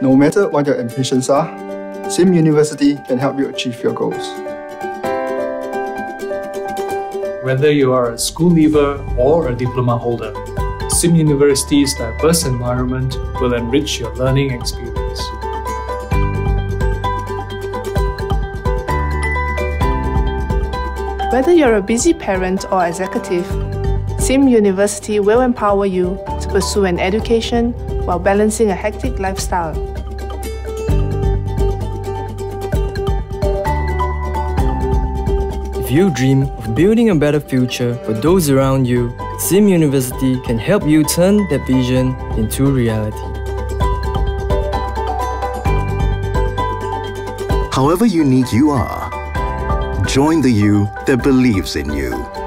No matter what your ambitions are, SIM University can help you achieve your goals. Whether you are a school leaver or a diploma holder, SIM University's diverse environment will enrich your learning experience. Whether you're a busy parent or executive, SIM University will empower you to pursue an education while balancing a hectic lifestyle. If you dream of building a better future for those around you, SIM University can help you turn that vision into reality. However unique you are, join the you that believes in you.